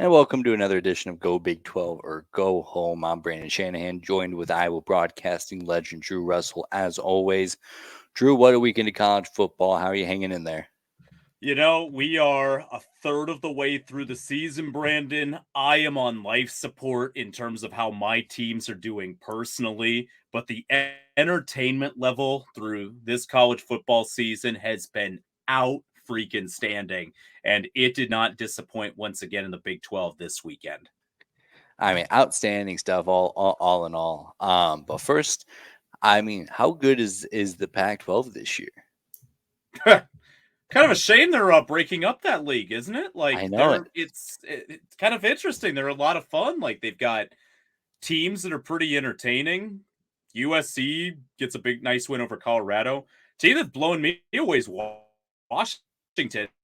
And welcome to another edition of Go Big 12 or Go Home. I'm Brandon Shanahan, joined with Iowa broadcasting legend Drew Russell, as always. Drew, what a week into college football. How are you hanging in there? We are a third of the way through the season, Brandon. I am on life support in terms of how my teams are doing personally, but the entertainment level through this college football season has been out freaking standing, and it did not disappoint once again in the Big 12 this weekend. I mean, outstanding stuff, all in all. But first, how good is the Pac-12 this year? Kind of a shame they're breaking up that league, isn't it? I Like know it. it's kind of interesting. They're a lot of fun. Like they've got teams that are pretty entertaining. USC gets a big, nice win over Colorado. Team that's blowing me away is Washington.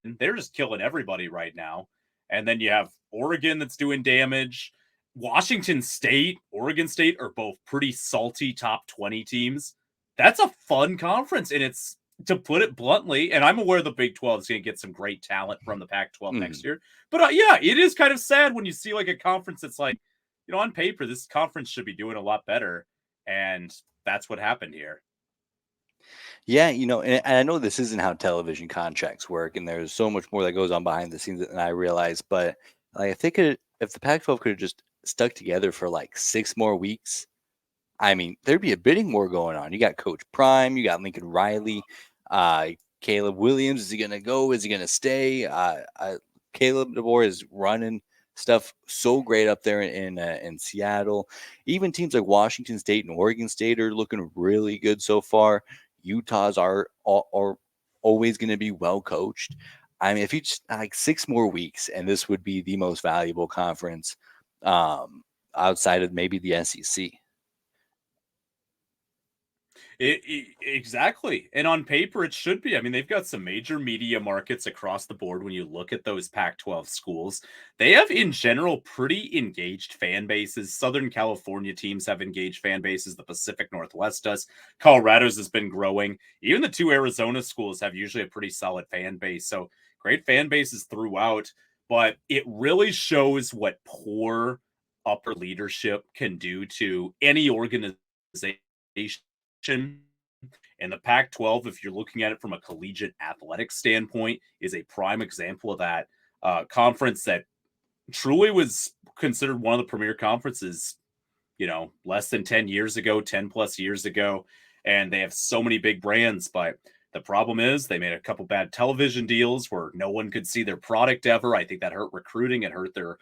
They're just killing everybody right now. And then you have Oregon that's doing damage. Washington State, Oregon State are both pretty salty top 20 teams. That's a fun conference. And it's, to put it bluntly, and I'm aware the Big 12 is going to get some great talent from the Pac 12 next year. But yeah, it is kind of sad when you see like a conference that's like, on paper, this conference should be doing a lot better. And that's what happened here. Yeah, and I know this isn't how television contracts work, and there's so much more that goes on behind the scenes than I realize. But like, I think if the Pac-12 could have just stuck together for like 6 more weeks, there'd be a bidding war going on. You got Coach Prime, you got Lincoln Riley, Caleb Williams. Is he gonna go? Is he gonna stay? Caleb DeBoer is running stuff so great up there in Seattle. Even teams like Washington State and Oregon State are looking really good so far. Utah's are always going to be well coached. If you just like 6 more weeks, and this would be the most valuable conference outside of maybe the SEC. Exactly. And on paper, it should be. I mean, they've got some major media markets across the board when you look at those Pac 12 schools. They have, in general, pretty engaged fan bases. Southern California teams have engaged fan bases. The Pacific Northwest does. Colorado's has been growing. Even the two Arizona schools have usually a pretty solid fan base. So great fan bases throughout. But it really shows what poor upper leadership can do to any organization. And the Pac 12, if you're looking at it from a collegiate athletics standpoint, is a prime example of that. Conference that truly was considered one of the premier conferences, less than 10 years ago, 10 plus years ago. And they have so many big brands. But the problem is they made a couple bad television deals where no one could see their product ever. I think that hurt recruiting. It hurt their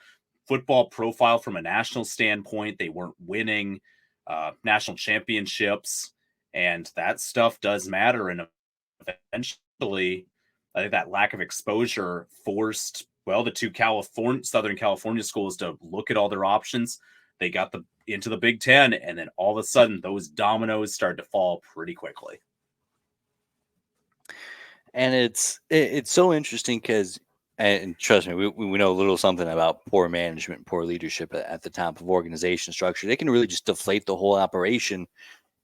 football profile from a national standpoint. They weren't winning national championships. And that stuff does matter. And eventually, I think that lack of exposure forced, the two Southern California schools to look at all their options. They got into the Big Ten, and then all of a sudden, those dominoes started to fall pretty quickly. And it's so interesting because, and trust me, we know a little something about poor management, poor leadership at the top of organization structure. They can really just deflate the whole operation.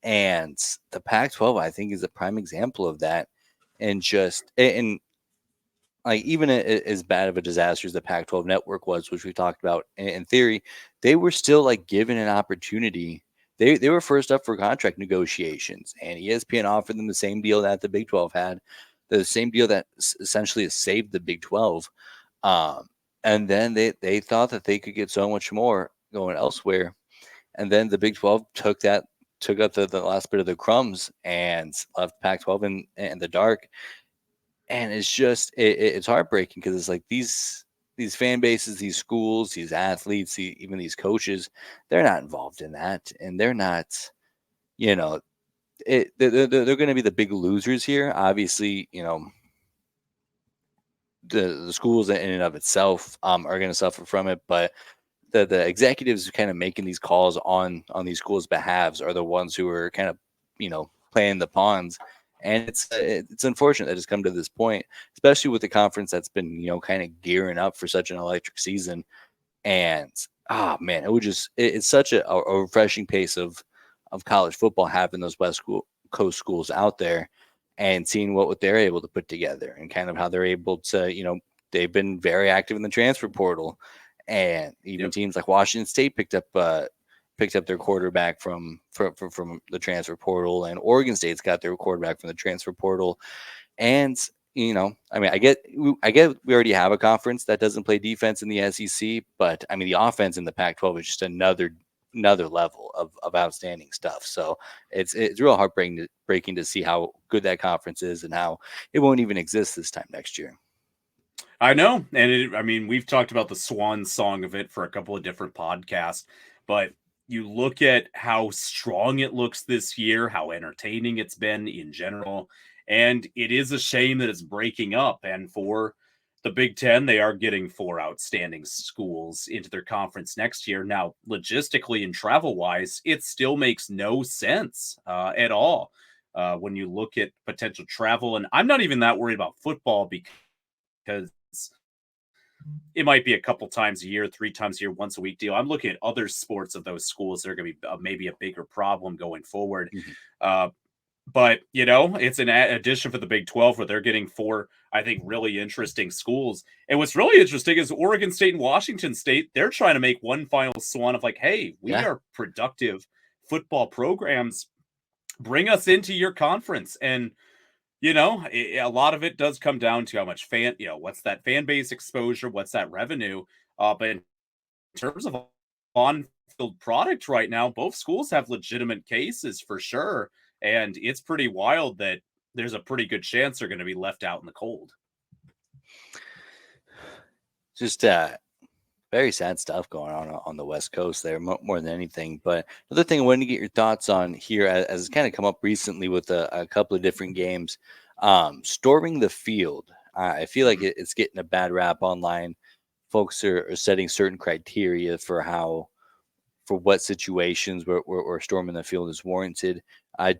And the Pac-12, I think, is a prime example of that. And like even as bad of a disaster as the Pac-12 network was, which we talked about in theory, they were still like given an opportunity. They were first up for contract negotiations, and ESPN offered them the same deal that the Big 12 had, the same deal that essentially saved the Big 12. And then they thought that they could get so much more going elsewhere. And then the Big 12 took up the last bit of the crumbs and left Pac-12 in the dark. And it's just it's heartbreaking because it's like these fan bases, these schools, these athletes, even these coaches, they're not involved in that, and they're not, they're going to be the big losers here. Obviously, the schools in and of itself are going to suffer from it, but the executives kind of making these calls on these schools' behalves are the ones who are kind of playing the pawns. And it's unfortunate that it's come to this point, especially with the conference that's been kind of gearing up for such an electric season. And man, it's such a refreshing pace of college football, having those Coast schools out there and seeing what they're able to put together and kind of how they're able to they've been very active in the transfer portal. and even Yep. teams like Washington State picked up their quarterback from the transfer portal, and Oregon State's got their quarterback from the transfer portal. And I mean, I get we already have a conference that doesn't play defense in the SEC, but I mean, the offense in the Pac-12 is just another level of outstanding stuff. So it's real heartbreaking to see how good that conference is and how it won't even exist this time next year. I know. And I mean, we've talked about the swan song of it for a couple of different podcasts, but you look at how strong it looks this year, how entertaining it's been in general. And it is a shame that it's breaking up. And for the Big Ten, they are getting 4 outstanding schools into their conference next year. Now, logistically and travel wise, it still makes no sense at all when you look at potential travel. And I'm not even that worried about football because it might be a couple times a year, 3 times a year, once a week deal. I'm looking at other sports of those schools that are going to be maybe a bigger problem going forward. Mhm. Uh, but it's an addition for the Big 12 where they're getting 4, I think, really interesting schools. And what's really interesting is Oregon State and Washington State. They're trying to make one final swan of like, hey, we Yeah. are productive football programs. Bring us into your conference. And a lot of it does come down to how much what's that fan base exposure, what's that revenue. But in terms of on-field product right now, both schools have legitimate cases for sure, and it's pretty wild that there's a pretty good chance they're going to be left out in the cold. Just very sad stuff going on the West Coast there, more than anything. But another thing I wanted to get your thoughts on here, as it's kind of come up recently with a couple of different games, storming the field. I feel like Mhm. it's getting a bad rap online. Folks are setting certain criteria for what situations where storming the field is warranted.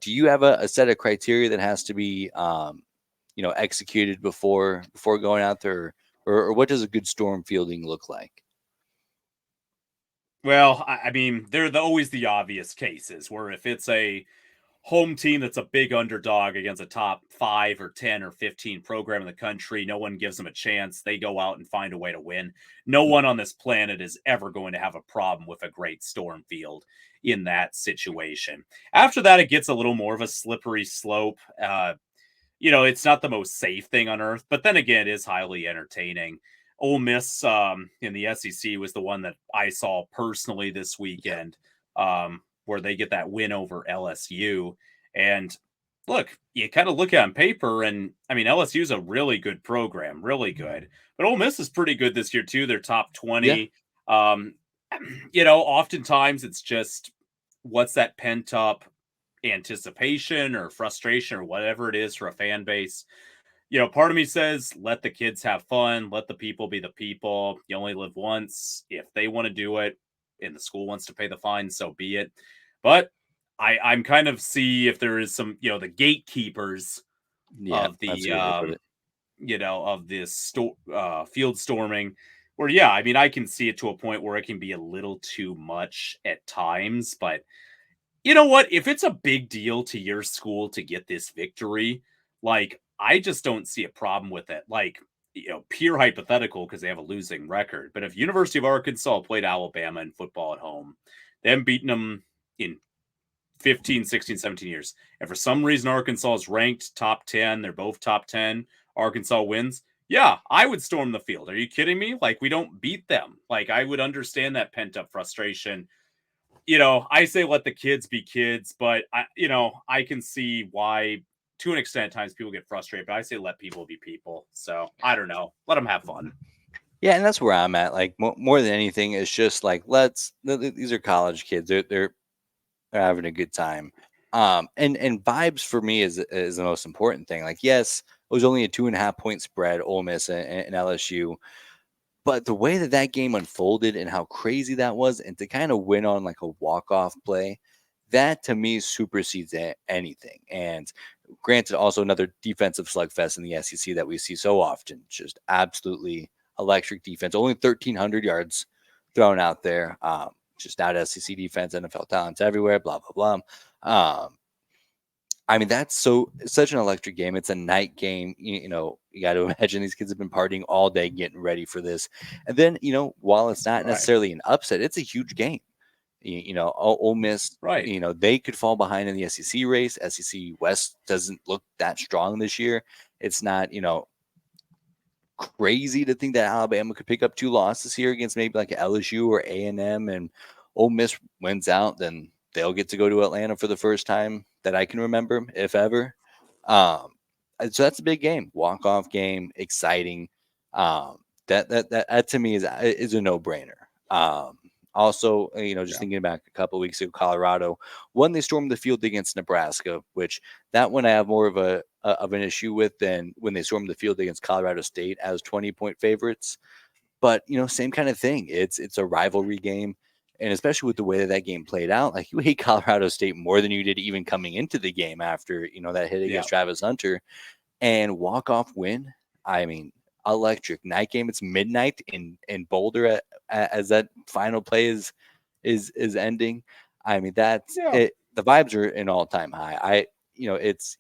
Do you have a set of criteria that has to be executed before going out there, or what does a good storm fielding look like? Well, I mean, they're always the obvious cases where if it's a home team that's a big underdog against a top 5 or 10 or 15 program in the country, no one gives them a chance. They go out and find a way to win. No one on this planet is ever going to have a problem with a great storm field in that situation. After that, it gets a little more of a slippery slope. It's not the most safe thing on earth, but then again, it is highly entertaining. Ole Miss in the SEC was the one that I saw personally this weekend, where they get that win over LSU. And look, you kind of look at it on paper, and I mean, LSU is a really good program, really good. But Ole Miss is pretty good this year too. They're top Yeah. 20. Oftentimes it's just what's that pent up anticipation or frustration or whatever it is for a fan base. Part of me says let the kids have fun, let the people be the people. You only live once. If they want to do it and the school wants to pay the fine, so be it. But I'm kind of see if there is some, the gatekeepers Yeah, of that's a the good way to put it. of this field storming where yeah, I mean I can see it to a point where it can be a little too much at times, but you know what? If it's a big deal to your school to get this victory, like, I just don't see a problem with it. Like, pure hypothetical because they have a losing record. But if University of Arkansas played Alabama in football at home, them beating them in 15, 16, 17 years, and for some reason Arkansas is ranked top 10, they're both top 10, Arkansas wins. Yeah, I would storm the field. Are you kidding me? Like, we don't beat them. Like, I would understand that pent up frustration. I say let the kids be kids, but I can see why to an extent at times people get frustrated, but I say let people be people. So I don't know. Let them have fun. Yeah, and that's where I'm at. Like more than anything, it's just like these are college kids. They're having a good time. And vibes for me is the most important thing. Like, yes, it was only a 2.5 point spread, Ole Miss and LSU, but the way that game unfolded and how crazy that was, and to kind of win on like a walk off play, that to me supersedes anything. And granted, also another defensive slugfest in the SEC that we see so often, just absolutely electric defense. Only 1,300 yards thrown out there. Just out SEC defense, NFL talents everywhere, blah, blah, blah. I mean, that's such an electric game. It's a night game. You got to imagine these kids have been partying all day getting ready for this. And then, while it's not Right. necessarily an upset, it's a huge game. Ole Miss, Right. they could fall behind in the SEC race. SEC West doesn't look that strong this year. It's not, crazy to think that Alabama could pick up 2 losses here against maybe like LSU or A&M, and Ole Miss wins out, then they'll get to go to Atlanta for the first time that I can remember, if ever. Um, so that's a big game, walk-off game, exciting. That to me is a no-brainer. Also, just Yeah. thinking back a couple of weeks ago, Colorado, when they stormed the field against Nebraska, which that one I have more of an issue with than when they stormed the field against Colorado State as 20-point favorites. But same kind of thing. It's a rivalry game, and especially with the way that game played out, like you hate Colorado State more than you did even coming into the game after that hit Yeah. against Travis Hunter and walk off win. I mean, electric night game. It's midnight in Boulder as that final play is ending. I mean, that's Yeah. it. The vibes are an all time high. It's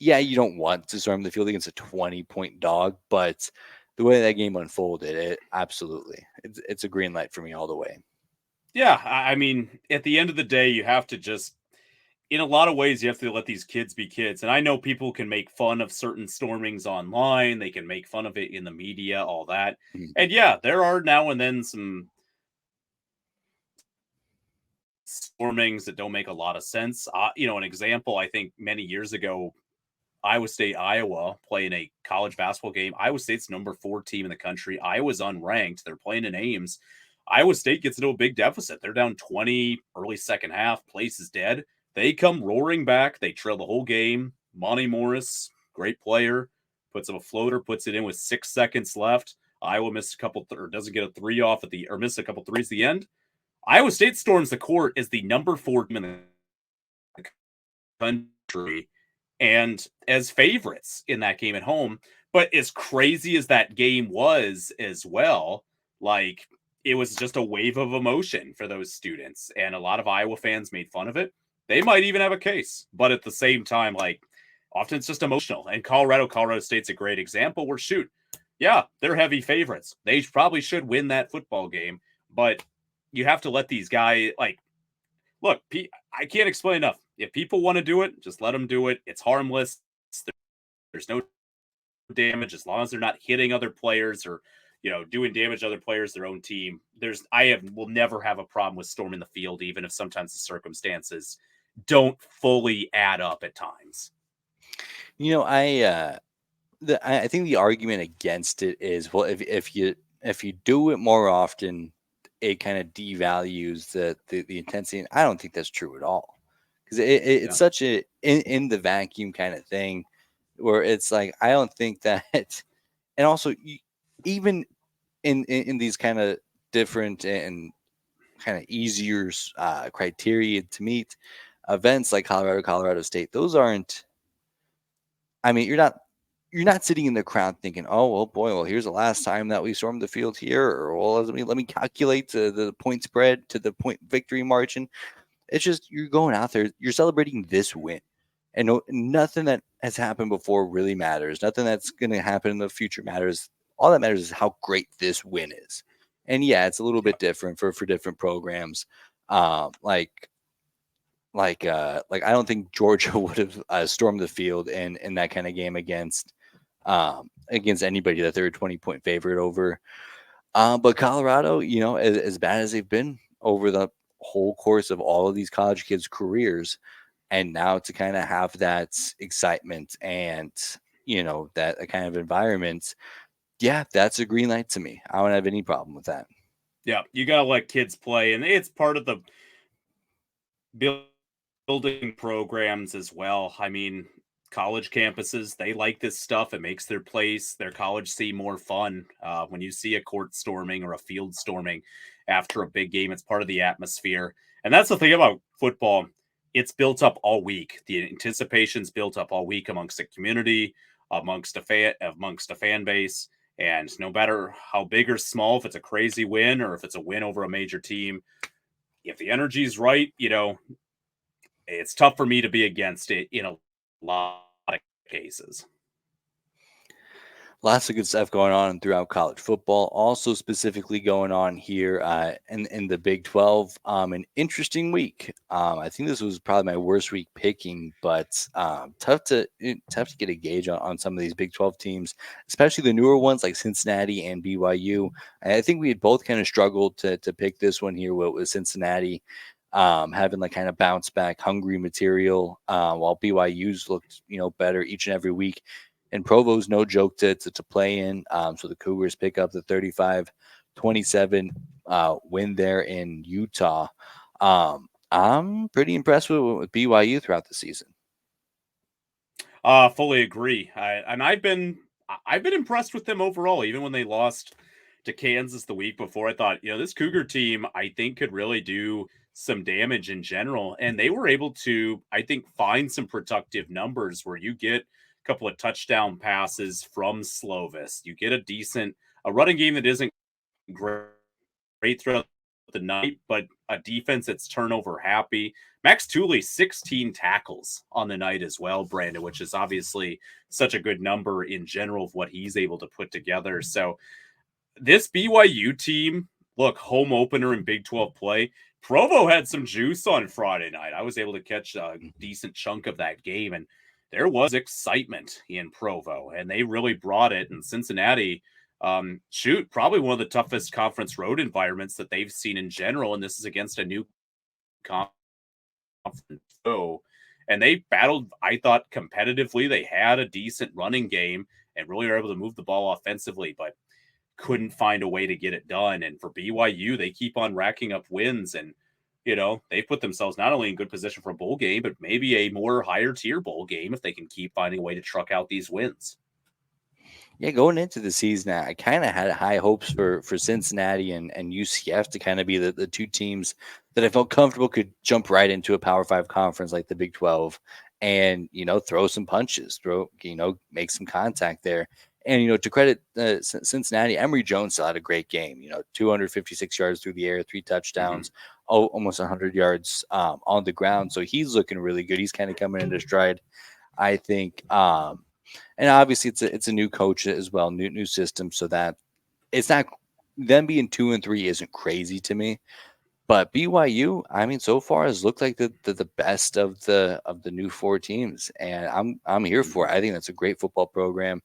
yeah, you don't want to storm the field against a 20-point dog, but the way that game unfolded, it absolutely it's a green light for me all the way. Yeah. I mean, at the end of the day, you have to just, in a lot of ways, you have to let these kids be kids. And I know people can make fun of certain stormings online, they can make fun of it in the media, all that. Mhm. And yeah, there are now and then some stormings that don't make a lot of sense. An example, I think many years ago, Iowa State, Iowa playing a college basketball game. Iowa State's number 4 team in the country. Iowa's unranked. They're playing in Ames. Iowa State gets into a big deficit. They're down 20 early second half. Place is dead. They come roaring back. They trail the whole game. Monty Morris, great player, puts up a floater, puts it in with 6 seconds left. Iowa missed a couple or doesn't get a 3 off at the or missed a couple threes at the end. Iowa State storms the court as the number 4 team in the country and as favorites in that game at home. But as crazy as that game was as well, like it was just a wave of emotion for those students. And a lot of Iowa fans made fun of it. They might even have a case. But at the same time, like often it's just emotional. And Colorado State's a great example where yeah, they're heavy favorites. They probably should win that football game. But you have to let these guys look, I can't explain enough. If people want to do it, just let them do it. It's harmless. There's no damage as long as they're not hitting other players or doing damage to other players, their own team. Will never have a problem with storming the field, even if sometimes the circumstances don't fully add up at times. I think the argument against it is, well, if you do it more often, it kind of devalues the intensity. And I don't think that's true at all, because it's Yeah. such a in the vacuum kind of thing, where it's like I don't think that. And also, even in these kind of different and kind of easier criteria to meet events like Colorado State, those aren't. I mean, you're not sitting in the crowd thinking, "Oh well, boy, well here's the last time that we stormed the field here," or "Well, let me calculate the point spread to the point victory margin." It's just you're going out there, you're celebrating this win, and nothing that has happened before really matters. Nothing that's going to happen in the future matters. All that matters is how great this win is. And yeah, it's a little Yeah. bit different for different programs. Like I don't think Georgia would have stormed the field in that kind of game against anybody that they're a 20-point favorite over. But Colorado, as bad as they've been over the whole course of all of these college kids' careers, and now to kind of have that excitement and that kind of environment, yeah, that's a green light to me. I don't have any problem with that. Yeah. You got to let kids play. And it's part of the building programs as well. I mean, college campuses, they like this stuff. It makes their college seem more fun. When you see a court storming or a field storming after a big game, it's part of the atmosphere. And that's the thing about football. It's built up all week. The anticipation's built up all week amongst the community, amongst a fan base. And no matter how big or small, if it's a crazy win or if it's a win over a major team, if the energy's right, it's tough for me to be against it in a lot of cases. Lots of good stuff going on throughout college football. Also, specifically going on here in the Big 12. An interesting week. I think this was probably my worst week picking, but tough to get a gauge on some of these Big 12 teams, especially the newer ones like Cincinnati and BYU. And I think we had both kind of struggled to pick this one here with Cincinnati. Having like kind of bounce back hungry material, while BYU's looked better each and every week. And Provo's no joke to play in. So the Cougars pick up the 35-27 win there in Utah. I'm pretty impressed with BYU throughout the season. Fully agree. I've been impressed with them overall, even when they lost to Kansas the week before. I thought, this Cougar team, I think, could really do some damage in general. And they were able to, I think, find some productive numbers where you get a couple of touchdown passes from Slovis. You get a running game that isn't great throughout the night, but a defense that's turnover happy. Max Tooley, 16 tackles on the night as well, Brandon, which is obviously such a good number in general of what he's able to put together. So this BYU team, look, home opener in Big 12 play. Provo had some juice on Friday night. I was able to catch a decent chunk of that game, and there was excitement in Provo, and they really brought it. And Cincinnati, probably one of the toughest conference road environments that they've seen in general, and this is against a new conference. So, and they battled, I thought, competitively. They had a decent running game and really were able to move the ball offensively, but couldn't find a way to get it done. And for BYU, they keep on racking up wins, and they put themselves not only in good position for a bowl game, but maybe a more higher tier bowl game if they can keep finding a way to truck out these wins. Yeah, going into the season, I kind of had high hopes for Cincinnati and UCF to kind of be the two teams that I felt comfortable could jump right into a Power Five conference like the Big 12 and, throw some punches, make some contact there. And, to credit Cincinnati, Emory Jones still had a great game, 256 yards through the air, 3 touchdowns, almost 100 yards on the ground. So he's looking really good. He's kind of coming into stride, I think. And obviously it's a new coach as well, new system, so that it's not them being 2-3 isn't crazy to me. But BYU, I mean, so far has looked like the best of the new 4 teams, and I'm here for it. I think that's a great football program,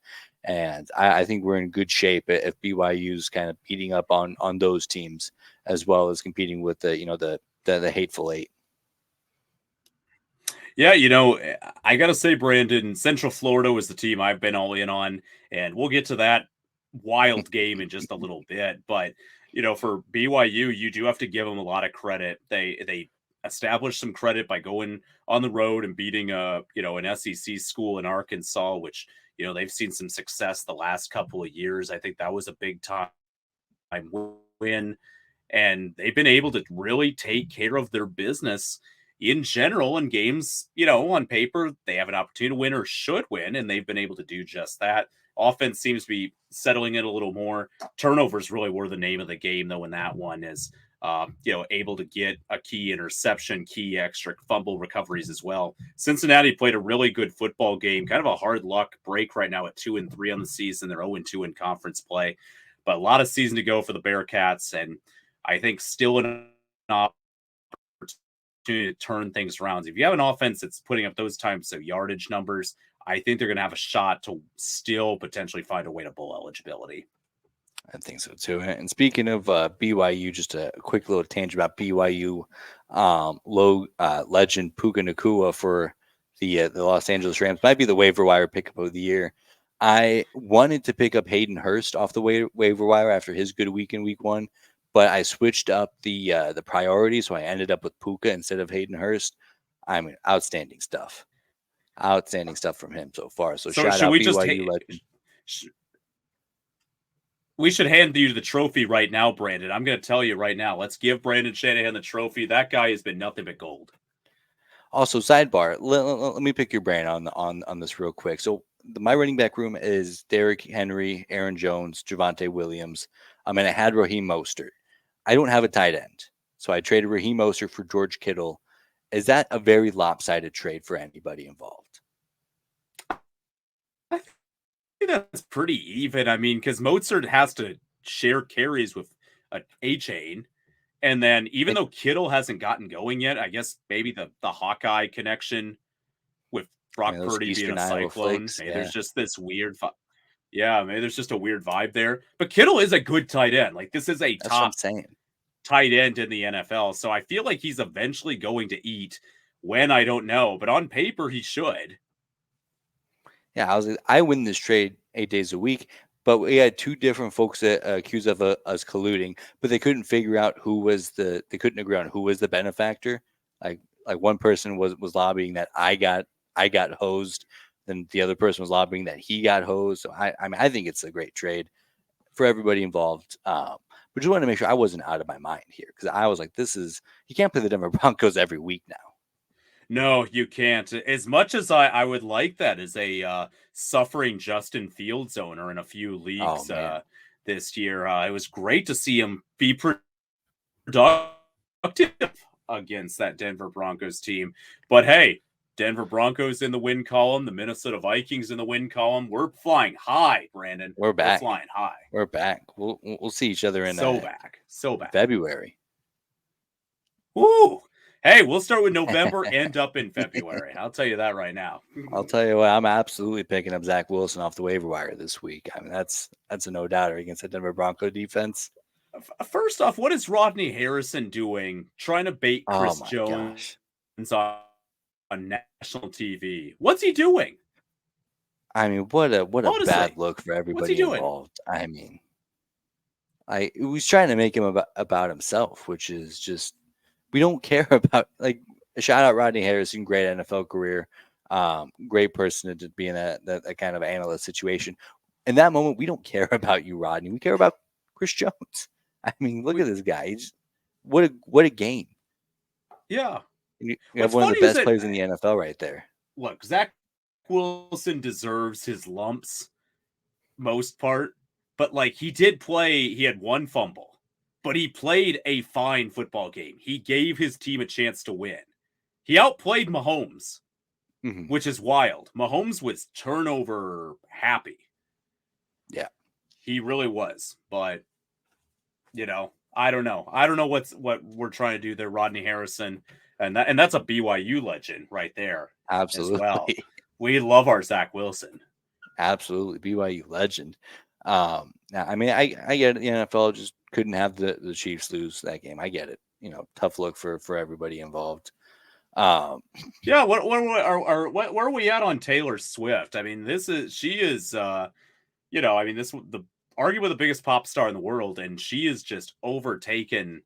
and I think we're in good shape if BYU's kind of beating up on those teams as well as competing with the hateful eight. Yeah, I got to say, Brandon, Central Florida was the team I've been all in on, and we'll get to that wild game in just a little bit. But, for BYU, you do have to give them a lot of credit. They established some credit by going on the road and beating an SEC school in Arkansas, which, they've seen some success the last couple of years. I think that was a big time win, and they've been able to really take care of their business in general in games. On paper, they have an opportunity to win or should win, and they've been able to do just that. Offense seems to be settling in a little more. Turnovers really were the name of the game, though, in that one is, able to get a key interception, key extra fumble recoveries as well. Cincinnati played a really good football game, kind of a hard luck break right now at 2-3 on the season. They're 0-2 in conference play, but a lot of season to go for the Bearcats, and I think still an opportunity to turn things around. If you have an offense that's putting up those types of yardage numbers, I think they're going to have a shot to still potentially find a way to bowl eligibility. I think so too. And speaking of BYU, just a quick little tangent about BYU legend Puka Nakua for the Los Angeles Rams might be the waiver wire pickup of the year. I wanted to pick up Hayden Hurst off the waiver wire after his good week in week 1, but I switched up the priority, so I ended up with Puka instead of Hayden Hurst. I mean, outstanding stuff from him so far. So So shout should out we just BYU legend. we should hand you the trophy right now, Brandon. I'm going to tell you right now. Let's give Brandon Shanahan the trophy. That guy has been nothing but gold. Also, sidebar. Let me pick your brain on this real quick. So my running back room is Derrick Henry, Aaron Jones, Javonte Williams. And I had Raheem Mostert. I don't have a tight end, so I traded Raheem Mostert for George Kittle. Is that a very lopsided trade for anybody involved? that's pretty even. I mean, because Mozart has to share carries with a chain. And then even And, though Kittle hasn't gotten going yet, I guess maybe the Hawkeye connection with Brock those Purdy being a Eastern Iowa Cyclone, flakes, maybe yeah, there's just this weird yeah, maybe there's just a weird vibe there. But Kittle is a good tight end. Like this is a that's what I'm top saying. tight end in the NFL. So I feel like he's eventually going to eat when I don't know, but on paper he should. Yeah, I win this trade 8 days a week, but we had two different folks that accused of us colluding, but they couldn't figure out they couldn't agree on who was the benefactor. Like one person was lobbying that I got hosed, then the other person was lobbying that he got hosed. So I mean I think it's a great trade for everybody involved. But just wanted to make sure I wasn't out of my mind here because I was like, this is you can't play the Denver Broncos every week now. No, you can't. As much as I would like that as a suffering Justin Fields owner in a few Oh leagues man, this year, it was great to see him be productive against that Denver Broncos team. But hey, Denver Broncos in the win column, the Minnesota Vikings in the win column. We're flying high, Brandon. we're We're back. flying high. We're back. We'll see each other in So back. So back. February. Woo! Hey, we'll start with November, end up in February. I'll tell you that right now. I'll tell you what, I'm absolutely picking up Zach Wilson off the waiver wire this week. I mean, that's a no doubter against the Denver Bronco defense. First off, what is Rodney Harrison doing trying to bait Oh Chris my Jones gosh. on national TV? What's he doing? I mean, what a bad Honestly, look for what's he everybody doing? involved. I mean, I was trying to make him about himself, which is just we don't care about like shout out Rodney Harrison, great NFL career, great person to be in that kind of analyst situation. In that moment, we don't care about you, Rodney. We care about Chris Jones. I mean, look We, at this guy. What a game. yeah. You have What's one of the funny is best that players in the NFL right there. look, Zach Wilson deserves his lumps most part, but like he did play, he had one fumble, but he played a fine football game. He gave his team a chance to win. He outplayed Mahomes, Hmm. which is wild. Mahomes was turnover happy. Yeah. He really was, but I don't know. I don't know what we're trying to do there, Rodney Harrison, and that's a BYU legend right there as well. Absolutely. We love our Zach Wilson. Absolutely. BYU legend. Now, I mean, I get it. The NFL just couldn't have the Chiefs lose that game. I get it. Tough look for everybody involved. Um, Yeah, where are we at on Taylor Swift? I mean, she is I mean, this the arguably the biggest pop star in the world, and she is just overtaken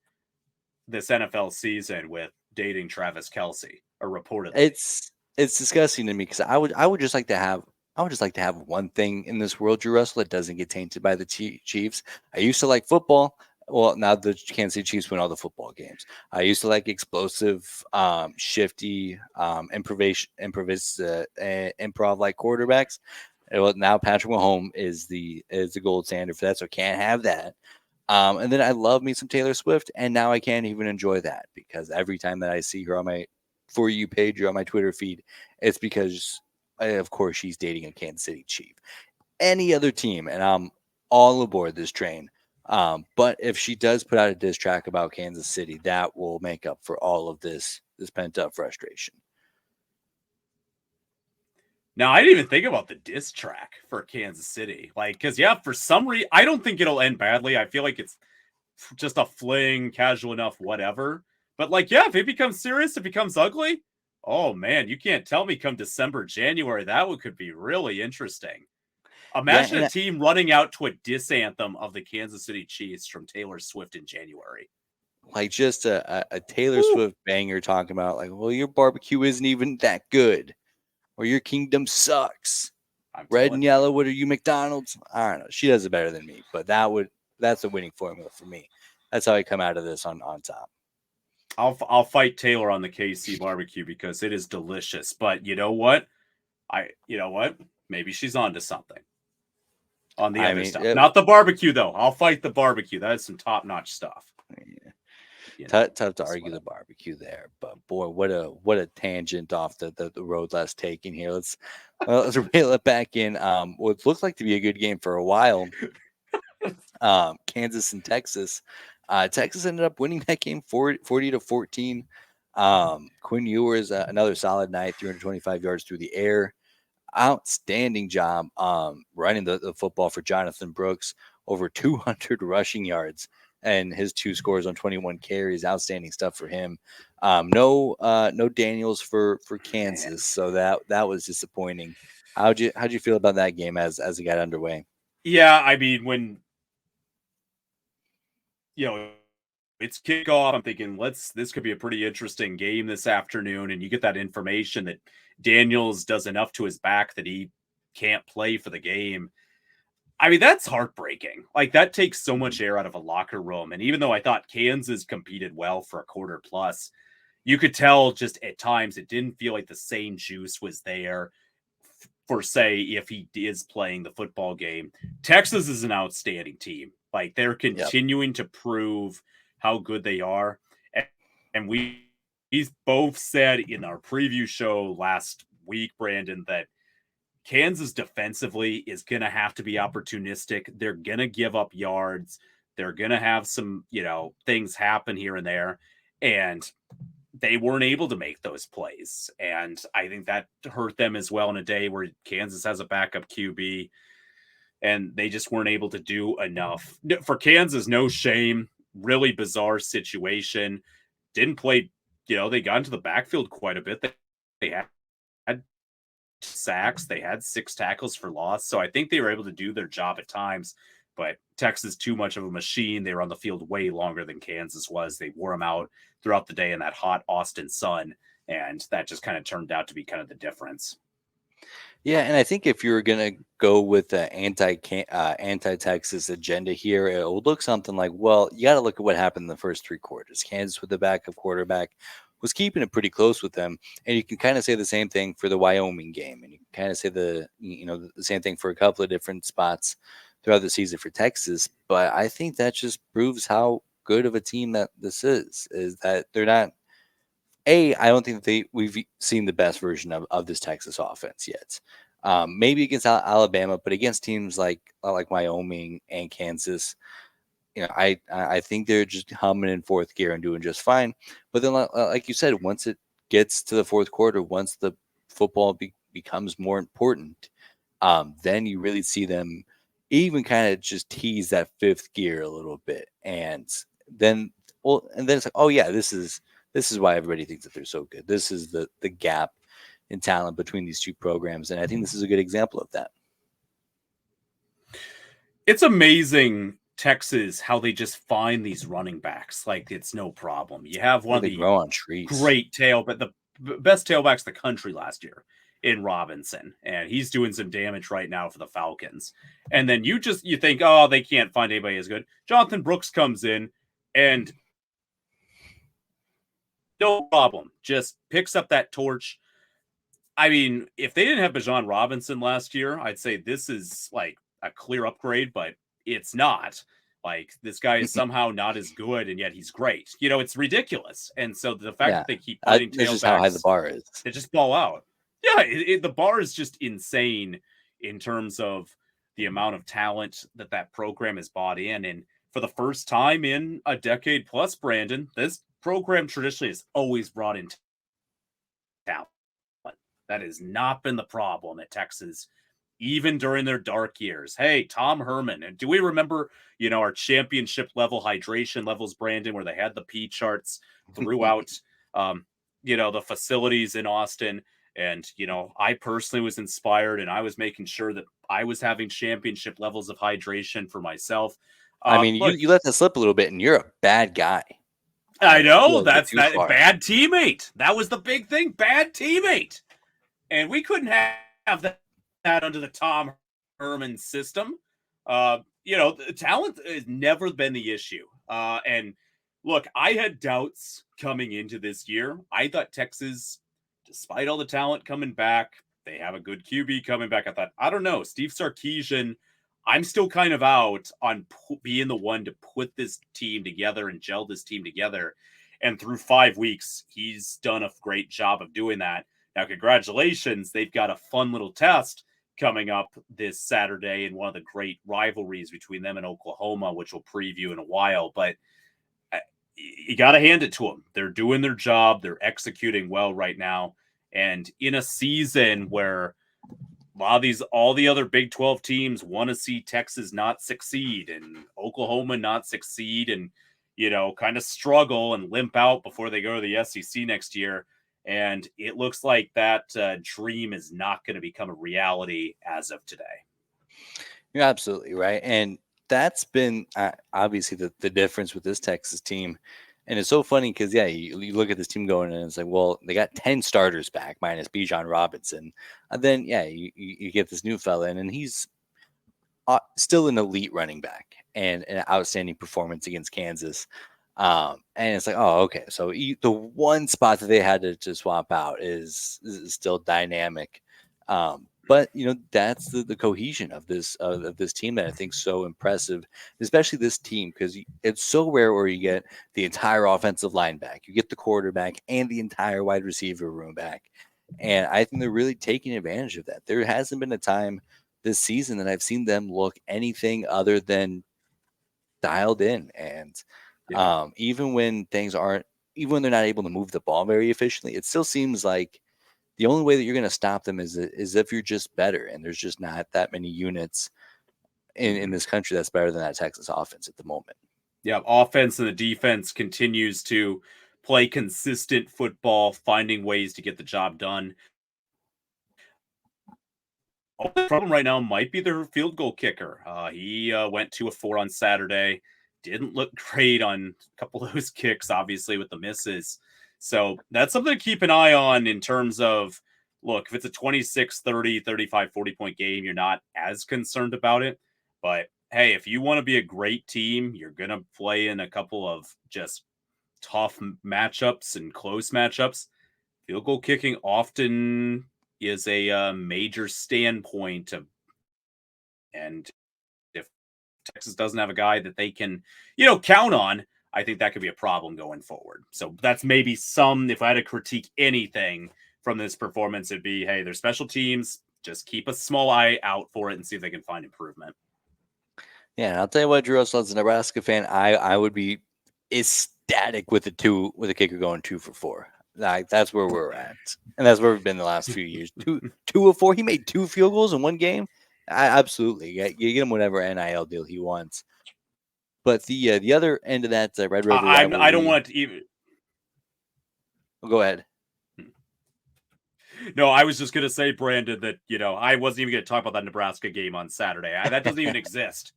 this NFL season with dating Travis Kelsey, or reportedly. it's disgusting to me because I would just like to have one thing in this world, Drew Russell, that doesn't get tainted by the Chiefs. I used to like football. Well, now the Kansas City Chiefs win all the football games. I used to like explosive, shifty, improv like quarterbacks. Well, now Patrick Mahomes is the gold standard for that, so can't have that. And then I love me some Taylor Swift, and now I can't even enjoy that because every time that I see her on my For You page or on my Twitter feed, it's because, of course, she's dating a Kansas City Chief. Any other team, and I'm all aboard this train. But if she does put out a diss track about Kansas City, that will make up for all of this pent up frustration. Now, I didn't even think about the diss track for Kansas City. Like, because, yeah, for some reason, I don't think it'll end badly. I feel like it's just a fling, casual enough, whatever. But, like, yeah, if it becomes serious, it becomes ugly. Oh, man, you can't tell me come December, January. Could be really interesting. Yeah, Imagine a and team running out to a diss anthem of the Kansas City Chiefs from Taylor Swift in January. like just a Taylor Woo! Swift banger talking about like, well, your barbecue isn't even that good, or your kingdom sucks. I'm Red telling and you. yellow, what are you, McDonald's? I don't know. She does it better than me, but that's a winning formula for me. That's how I come out of this on top. I'll fight Taylor on the KC barbecue because it is delicious. But you know what? Maybe she's onto something on the I other mean, stuff. Not the barbecue though. I'll fight the barbecue. That is some top notch stuff. you know, Tough to just argue the whatever. barbecue there, but boy, what a tangent off the road less taking here. Let's reel it back in. What looked like to be a good game for a while. Kansas and Texas. Texas ended up winning that game 40-14. Quinn Ewers, another solid night, 325 yards through the air. Outstanding job running the football for Jonathan Brooks, over 200 rushing yards and his 2 scores on 21 carries. Outstanding stuff for him. No Daniels for Man. Kansas, so that was disappointing. How'd you feel about that game as it got underway? Yeah, I mean, when you know it's kickoff, I'm thinking this could be a pretty interesting game this afternoon, and you get that information that Daniels does enough to his back that he can't play for the game. I mean, that's heartbreaking. Like, that takes so much air out of a locker room. And even though I thought Kansas competed well for a quarter plus, you could tell just at times it didn't feel like the same juice was there for, say, if he is playing the football game. Texas is an outstanding team. Like, they're Yep. continuing to prove how good they are. And we both said in our preview show last week, Brandon, that Kansas defensively is going to have to be opportunistic. They're going to give up yards. They're going to have some, things happen here and there. And they weren't able to make those plays. And I think that hurt them as well in a day where Kansas has a backup QB and they just weren't able to do enough. For Kansas, no shame. Really bizarre situation. Didn't play, they got into the backfield quite a bit. They had sacks. They had 6 tackles for loss. So I think they were able to do their job at times. But Texas, too much of a machine. They were on the field way longer than Kansas was. They wore them out throughout the day in that hot Austin sun. And that just kind of turned out to be kind of the difference. Yeah, and I think if you're gonna go with the anti Texas agenda here, it will look something like, well, you got to look at what happened in the first 3 quarters. Kansas with the backup quarterback was keeping it pretty close with them, and you can kind of say the same thing for the Wyoming game, and you can kind of say the same thing for a couple of different spots throughout the season for Texas. But I think that just proves how good of a team that this is that they're not I don't think we've seen the best version of this Texas offense yet. Maybe against Alabama, but against teams like Wyoming and Kansas, I think they're just humming in fourth gear and doing just fine. But then, like you said, once it gets to the fourth quarter, once the football becomes more important, then you really see them even kind of just tease that fifth gear a little bit, and then it's like, oh yeah, this is why everybody thinks that they're so good. This is the gap in talent between these 2 programs, and I think this is a good example of that. It's amazing, Texas, how they just find these running backs like it's no problem. You have one Yeah, of they the grow on trees. great but the best tailbacks in the country last year in Robinson, and he's doing some damage right now for the Falcons. And then you think, oh, they can't find anybody as good. Jonathan Brooks comes in and no problem, just picks up that torch. I mean, if they didn't have Bijan Robinson last year, I'd say this is like a clear upgrade, but it's not. Like, this guy is somehow not as good, and yet he's great. It's ridiculous. And so the fact Yeah, that they keep finding that's just how high the tailbacks bar is. that just ball out. Yeah, the bar is just insane in terms of the amount of talent that program has bought in. And for the first time in a decade plus, Brandon, this program traditionally has always brought in talent. That has not been the problem at Texas, even during their dark years. Hey, Tom Herman. And do we remember, our championship level hydration levels, Brandon, where they had the P charts throughout, the facilities in Austin? And, I personally was inspired, and I was making sure that I was having championship levels of hydration for myself. I mean, Look, you let that slip a little bit, and you're a bad guy. I You know let it go that's too that far. bad teammate. That was the big thing. Bad teammate. And we couldn't have that under the Tom Herman system. Talent has never been the issue. And look, I had doubts coming into this year. I thought Texas, despite all the talent coming back, they have a good QB coming back. I thought, I don't know, Steve Sarkisian, I'm still kind of out on being the one to put this team together and gel this team together. And through 5 weeks, he's done a great job of doing that. Now, congratulations. They've got a fun little test coming up this Saturday in one of the great rivalries between them and Oklahoma, which we'll preview in a while. But you got to hand it to them. They're doing their job. They're executing well right now. And in a season where a lot of all the other Big 12 teams want to see Texas not succeed and Oklahoma not succeed and, kind of struggle and limp out before they go to the SEC next year. And it looks like that dream is not going to become a reality as of today. You're absolutely right. And that's been obviously the difference with this Texas team. And it's so funny because, you look at this team going and it's like, well, they got 10 starters back minus Bijan Robinson. And then, you get this new fella in, and he's still an elite running back and an outstanding performance against Kansas. And it's like, oh, okay. So the one spot that they had to swap out is still dynamic. But that's the cohesion of this team that I think is so impressive, especially this team, because it's so rare where you get the entire offensive line back, you get the quarterback and the entire wide receiver room back, and I think they're really taking advantage of that. There hasn't been a time this season that I've seen them look anything other than dialed in, and even when even when they're not able to move the ball very efficiently, it still seems like the only way that you're going to stop them is if you're just better. And there's just not that many units in this country that's better than that Texas offense at the moment. Yeah, offense and the defense continues to play consistent football, finding ways to get the job done. The problem right now might be their field goal kicker. He went 2 of 4 on Saturday. Didn't look great on a couple of those kicks, obviously, with the misses. So that's something to keep an eye on in terms of, look, if it's a 26, 30, 35, 40-point game, you're not as concerned about it. But, hey, if you want to be a great team, you're going to play in a couple of just tough matchups and close matchups. Field goal kicking often is a major standpoint of, and if Texas doesn't have a guy that they can, count on, I think that could be a problem going forward. So that's maybe if I had to critique anything from this performance, it'd be, hey, their special teams, just keep a small eye out for it and see if they can find improvement. Yeah, and I'll tell you what, Drew, as a Nebraska fan, I would be ecstatic with a kicker going 2 for 4. Like, that's where we're at, and that's where we've been the last few years. Two of 4. He made 2 field goals in one game. Absolutely, you get him whatever NIL deal he wants. But the other end of that Red River rivalry, I don't want to even. Oh, go ahead. No, I was just going to say, Brandon, that I wasn't even going to talk about that Nebraska game on Saturday. That doesn't even exist.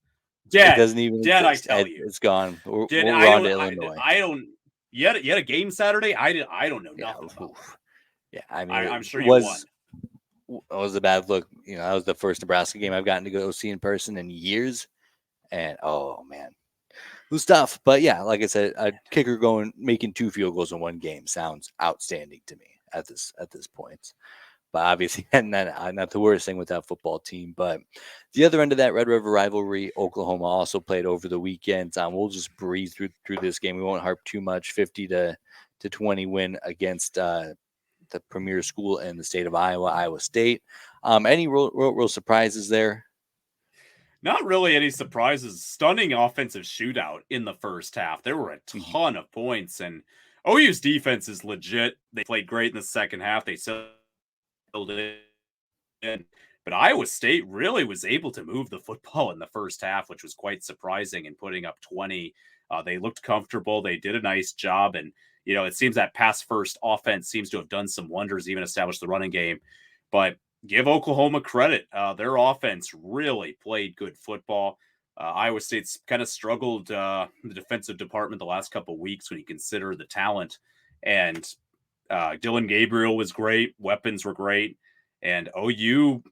Dead. It doesn't even exist. I tell you, it's gone. We're on to Illinois. I don't. You had a game Saturday. I don't know nothing about that. Yeah, I mean, I'm sure you won. It was a bad look. That was the first Nebraska game I've gotten to go see in person in years, and oh man, it was tough. But yeah, like I said, a kicker making 2 field goals in one game sounds outstanding to me at this point. But obviously, not the worst thing with that football team. But the other end of that Red River rivalry, Oklahoma also played over the weekend. We'll just breeze through this game. We won't harp too much. 50-20 win against the premier school in the state of Iowa State. Any real surprises there? Not really any surprises. Stunning offensive shootout in the first half. There were a ton of points, and OU's defense is legit. They played great in the second half. They still in. But Iowa State really was able to move the football in the first half, which was quite surprising, and putting up 20. They looked comfortable. They did a nice job. And, it seems that pass first offense seems to have done some wonders, even established the running game. But give Oklahoma credit. Their offense really played good football. Iowa State's kind of struggled the defensive department the last couple of weeks when you consider the talent. And Dylan Gabriel was great. Weapons were great. And OU,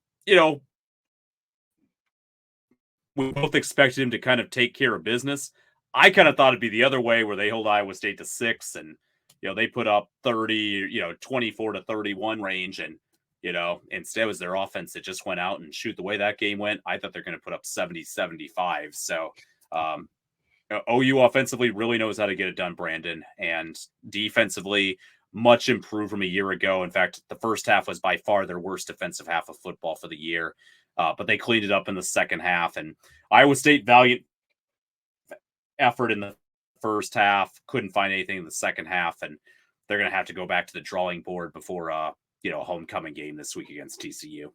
we both expected him to kind of take care of business. I kind of thought it'd be the other way, where they hold Iowa State to 6 and, they put up 30, 24 to 31 range. And Instead it was their offense that just went out and shoot. The way that game went, I thought they're going to put up 70-75. So um, OU offensively really knows how to get it done, Brandon, and defensively much improved from a year ago. In fact, the first half was by far their worst defensive half of football for the year, but they cleaned it up in the second half. And Iowa State, valiant effort in the first half, couldn't find anything in the second half, and they're going to have to go back to the drawing board before a homecoming game this week against TCU.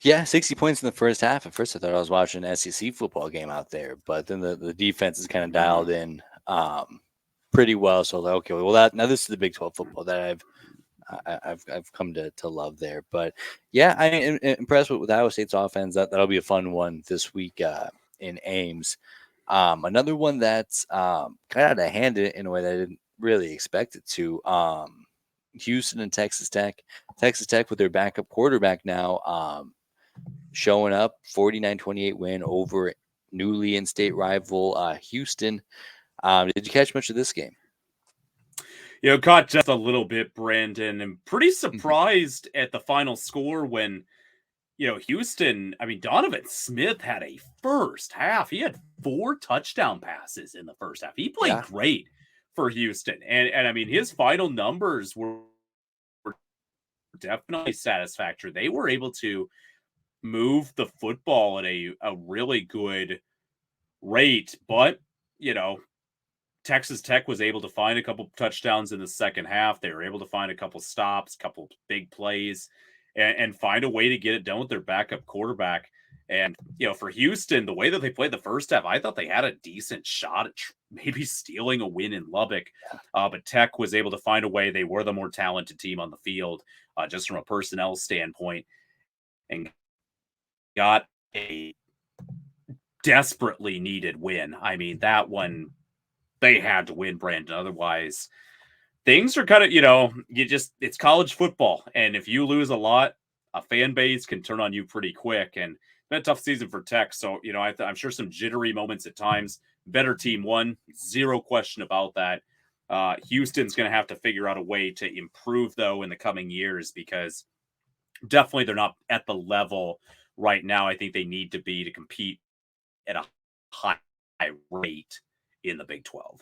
Yeah, 60 points in the first half. At first, I thought I was watching an SEC football game out there, but then the defense is kind of dialed in pretty well. So, okay, well, now this is the Big 12 football that I've come to love there. But yeah, I am impressed with Iowa State's offense. That'll be a fun one this week in Ames. Another one that's kind of out of hand in a way that I didn't really expect it to. Houston and Texas Tech. Texas Tech with their backup quarterback now showing up, 49-28 win over newly in-state rival Houston. Did you catch much of this game? Caught just a little bit, Brandon, and pretty surprised at the final score when, Houston, Donovan Smith had a first half. He had 4 touchdown passes in the first half. He played great for Houston. And his final numbers were definitely satisfactory. They were able to move the football at a really good rate, but, Texas Tech was able to find a couple touchdowns in the second half. They were able to find a couple stops, a couple big plays, and find a way to get it done with their backup quarterback. And, for Houston, the way that they played the first half, I thought they had a decent shot at maybe stealing a win in Lubbock. But Tech was able to find a way. They were the more talented team on the field, just from a personnel standpoint, and got a desperately needed win. That one, they had to win, Brandon. Otherwise, things are kind of, it's college football. And if you lose a lot, a fan base can turn on you pretty quick. And it's been a tough season for Tech. So, I'm sure some jittery moments at times. Better team won, zero question about that. Houston's going to have to figure out a way to improve, though, in the coming years, because definitely they're not at the level right now I think they need to be to compete at a high rate in the Big 12.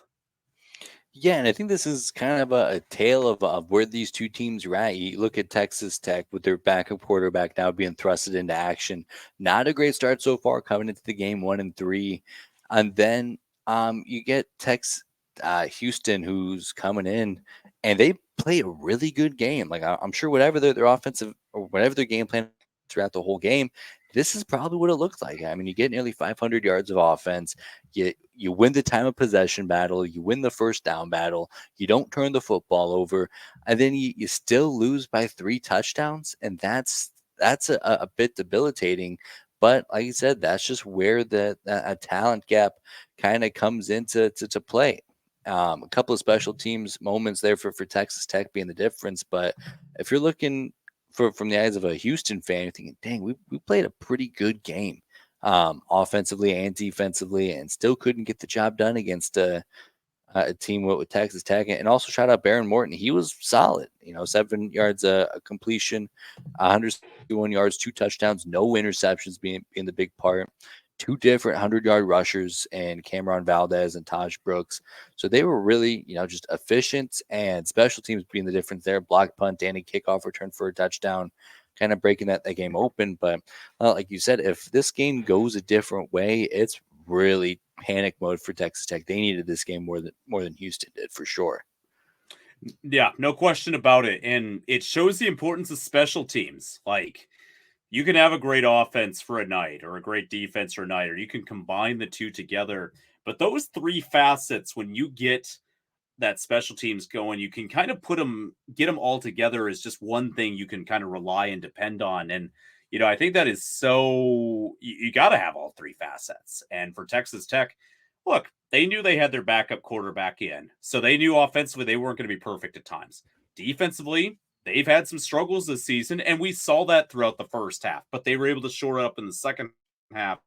Yeah, and I think this is kind of a tale of where these two teams are at. You look at Texas Tech with their backup quarterback now being thrusted into action. Not a great start so far, coming into the game 1-3, and then you get Houston, who's coming in, and they play a really good game. Like I'm sure whatever their offensive or whatever their game plan throughout the whole game, this is probably what it looked like. You get nearly 500 yards of offense. You win the time of possession battle. You win the first down battle. You don't turn the football over, and then you still lose by 3 touchdowns, and that's a bit debilitating. But like you said, that's just where a talent gap kind of comes into play. A couple of special teams moments there for Texas Tech being the difference, but if you're looking from the eyes of a Houston fan, you're thinking, dang, we played a pretty good game offensively and defensively, and still couldn't get the job done against a team with Texas Tech. And also shout out Baron Morton. He was solid, 7 yards a completion, 161 yards, 2 touchdowns, no interceptions being the big part. 2 different 100-yard rushers and Cameron Valdez and Taj Brooks. So they were really, just efficient, and special teams being the difference there. Block punt, Danny kickoff return for a touchdown, kind of breaking that game open. But like you said, if this game goes a different way, it's really panic mode for Texas Tech. They needed this game more than Houston did, for sure. Yeah, no question about it. And it shows the importance of special teams. Like, you can have a great offense for a night or a great defense for a night, or you can combine the two together. But those 3 facets, when you get that special teams going, you can kind of get them all together as just one thing you can kind of rely and depend on. And, I think that is so, you got to have all 3 facets. And for Texas Tech, look, they knew they had their backup quarterback in. So they knew offensively they weren't going to be perfect at times. Defensively, they've had some struggles this season, and we saw that throughout the first half, but they were able to shore it up in the second half.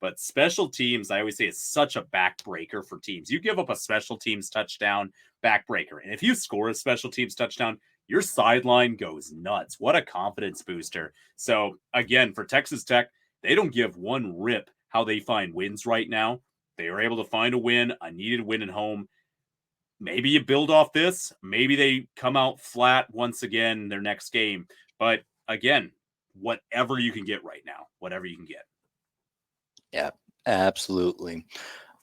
But special teams, I always say, is such a backbreaker for teams. You give up a special teams touchdown, backbreaker. And if you score a special teams touchdown, your sideline goes nuts. What a confidence booster. So, again, for Texas Tech, they don't give one rip how they find wins right now. They were able to find a win, a needed win at home. Maybe you build off this. Maybe they come out flat once again their next game. But again, whatever you can get right now, whatever you can get. Yeah, absolutely.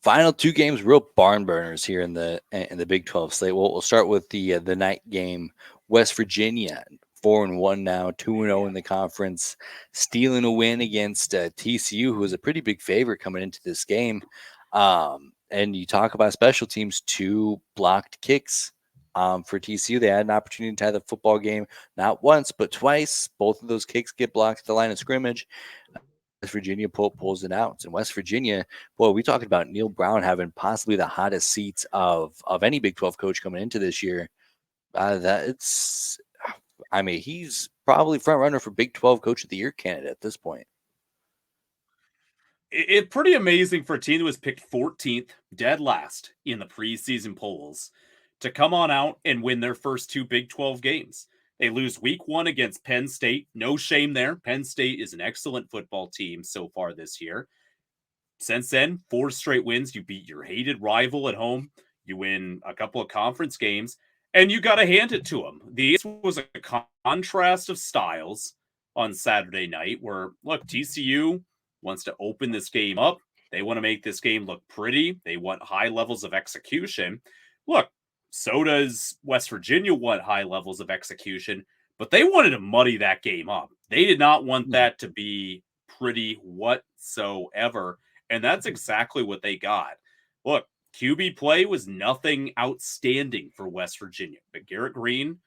Final two games, real barn burners here in the Big 12 slate. We'll start with the night game. West Virginia 4-1 now, 2-0 in the conference, stealing a win against TCU, who was a pretty big favorite coming into this game. And you talk about special teams, two blocked kicks for TCU. They had an opportunity to tie the football game not once but twice. Both of those kicks get blocked at the line of scrimmage. West Virginia pulls it out. And West Virginia, boy, we talked about Neil Brown having possibly the hottest seats of any Big 12 coach coming into this year. He's probably front runner for Big 12 Coach of the Year candidate at this point. It's pretty amazing for a team that was picked 14th, dead last in the preseason polls, to come on out and win their first two Big 12 games. They lose week 1 against Penn State. No shame there. Penn State is an excellent football team so far this year. Since then, 4 straight wins. You beat your hated rival at home. You win a couple of conference games, and you got to hand it to them. This was a contrast of styles on Saturday night where, look, TCU wants to open this game up. They want to make this game look pretty. They want high levels of execution. Look, so does West Virginia want high levels of execution, but they wanted to muddy that game up. They did not want that to be pretty whatsoever. And that's exactly what they got. Look, QB play was nothing outstanding for West Virginia, but Garrett Green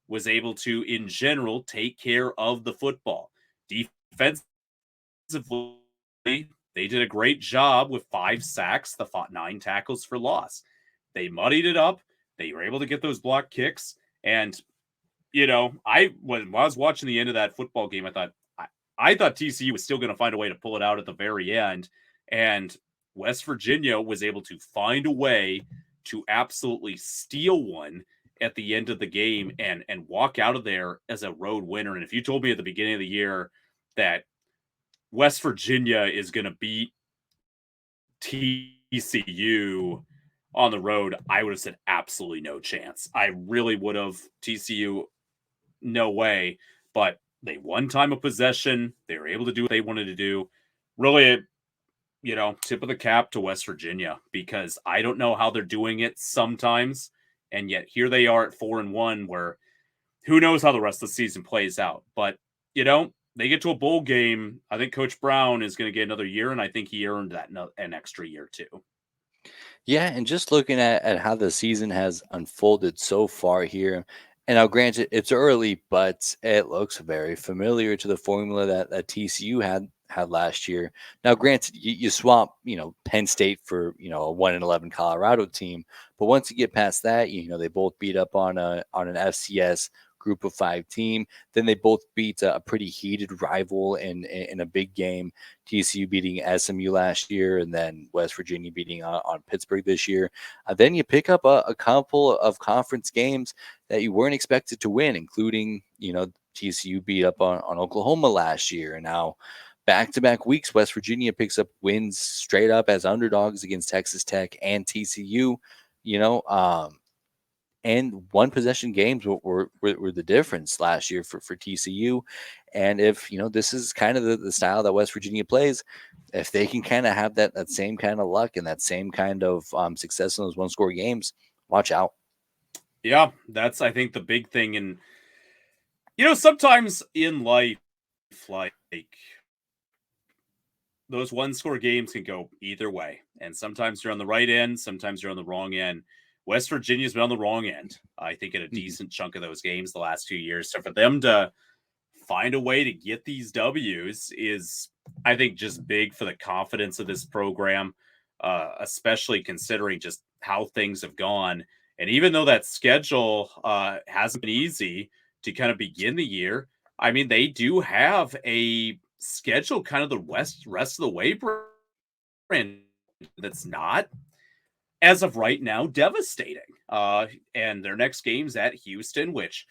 was able to, in general, take care of the football. Defensively, they did a great job with 5 sacks, the 9 tackles for loss. They muddied it up. They were able to get those block kicks. And, when I was watching the end of that football game, I thought TCU was still going to find a way to pull it out at the very end. And West Virginia was able to find a way to absolutely steal one at the end of the game and walk out of there as a road winner. And if you told me at the beginning of the year that West Virginia is going to beat TCU on the road, I would have said absolutely no chance. I really would have. TCU, no way. But they won time of possession. They were able to do what they wanted to do. Really, tip of the cap to West Virginia, because I don't know how they're doing it sometimes. And yet here they are at 4-1, where who knows how the rest of the season plays out. But, they get to a bowl game. I think Coach Brown is going to get another year, and I think he earned that an extra year too. Yeah, and just looking at how the season has unfolded so far here, and now granted it's early, but it looks very familiar to the formula that TCU had last year. Now, granted, you swap Penn State for a 1-11 Colorado team, but once you get past that, they both beat up on an FCS Group of 5 team. Then they both beat a pretty heated rival in a big game. TCU beating SMU last year, and then West Virginia beating on Pittsburgh this year. Then you pick up a couple of conference games that you weren't expected to win, including TCU beat up on Oklahoma last year, and now back-to-back weeks, West Virginia picks up wins straight up as underdogs against Texas Tech and TCU. And one possession games were the difference last year for TCU. And if, this is kind of the style that West Virginia plays, if they can kind of have that same kind of luck and that same kind of success in those one-score games, watch out. Yeah, that's, I think, the big thing. And, sometimes in life, like, those one-score games can go either way. And sometimes you're on the right end, sometimes you're on the wrong end. West Virginia's been on the wrong end, I think, in a decent chunk of those games the last 2 years. So for them to find a way to get these W's is, I think, just big for the confidence of this program, especially considering just how things have gone. And even though that schedule hasn't been easy to kind of begin the year, I mean, they do have a schedule kind of the rest of the way, brand that's not, as of right now, devastating. And their next game's at Houston, which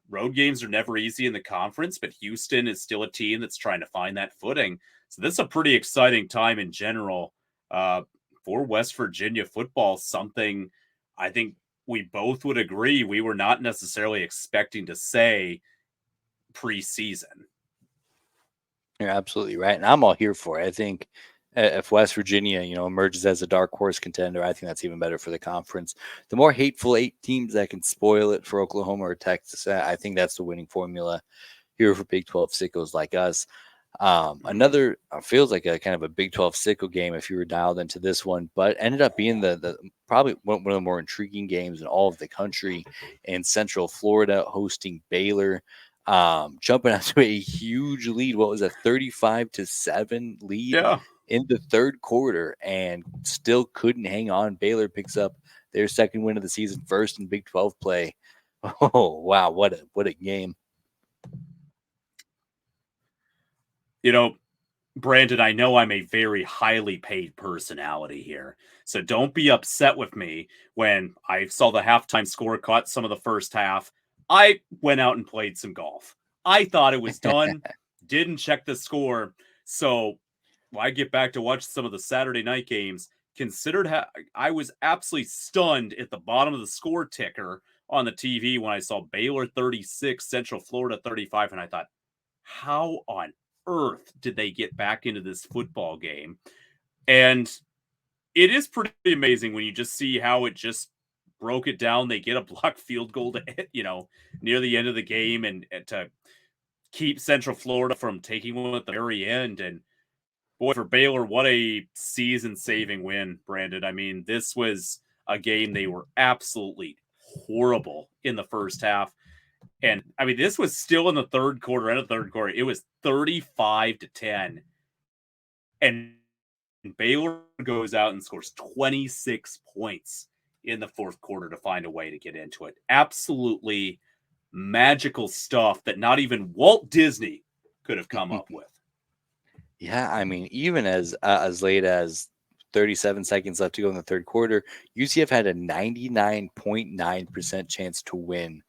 road games are never easy in the conference, but Houston is still a team that's trying to find that footing. So this is a pretty exciting time in general uh, for West Virginia football. Something I think we both would agree we were not necessarily expecting to say preseason. You're absolutely right, and I'm all here for it. I think if West Virginia, emerges as a dark horse contender, I think that's even better for the conference. The more hateful 8 teams that can spoil it for Oklahoma or Texas, I think that's the winning formula here for Big 12 sickos like us. Another feels like a kind of a Big 12 sicko game if you were dialed into this one, but ended up being the probably one of the more intriguing games in all of the country, in Central Florida hosting Baylor, jumping out to a huge lead. What was a 35-7 lead Yeah. in the third quarter, and still couldn't hang on. Baylor picks up their second win of the season, first in Big 12 play. Oh wow, what a game! Brandon, I know I'm a very highly paid personality here. So don't be upset with me when I saw the halftime score, caught some of the first half. I went out and played some golf. I thought it was done, didn't check the score. So when I get back to watch some of the Saturday night games, I was absolutely stunned at the bottom of the score ticker on the TV when I saw Baylor 36, Central Florida 35, and I thought, how on earth did they get back into this football game? And it is pretty amazing when you just see how it just broke it down. They get a blocked field goal to hit, near the end of the game and to keep Central Florida from taking one at the very end. And boy, for Baylor, what a season-saving win, Brandon. I mean, this was a game they were absolutely horrible in the first half. And I mean, this was still in the third quarter. End of the third quarter, it was 35-10, and Baylor goes out and scores 26 points in the fourth quarter to find a way to get into it. Absolutely magical stuff that not even Walt Disney could have come up with. Yeah, I mean, even as late as 37 seconds left to go in the third quarter, UCF had a 99.9% chance to win.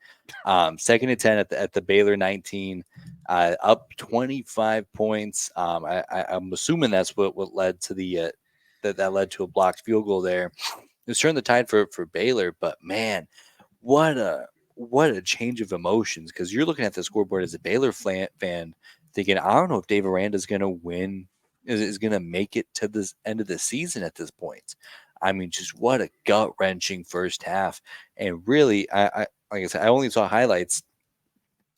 Second and 10 at the Baylor 19, up 25 points. I'm assuming that's what led to the that led to a blocked field goal there. It's turned the tide for Baylor, but man, what a change of emotions, because you're looking at the scoreboard as a Baylor fan thinking, I don't know if Dave Aranda's going to win, is going to make it to this end of the season at this point. I mean, just what a gut wrenching first half. And really, I like I said, I only saw highlights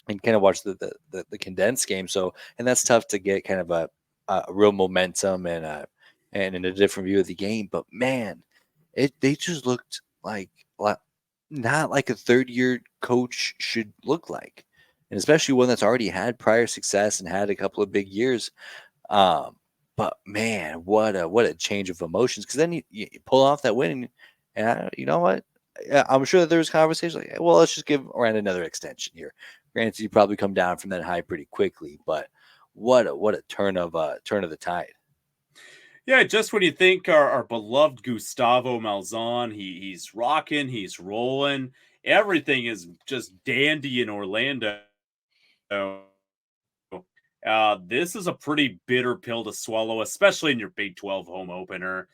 and kind of watched the condensed game. So, and that's tough to get kind of a real momentum and in a different view of the game. But man, they just looked like not like a third year coach should look like, and especially one that's already had prior success and had a couple of big years. Um, but man, what a change of emotions, because then you pull off that win, and you know what? Yeah, I'm sure that there was conversation like, well, let's just give Rand another extension here. Granted, you probably come down from that high pretty quickly, but what a turn of the tide. Yeah, just when you think our beloved Gustavo Malzahn, he's rocking, he's rolling, everything is just dandy in Orlando. This is a pretty bitter pill to swallow, especially in your Big 12 home opener.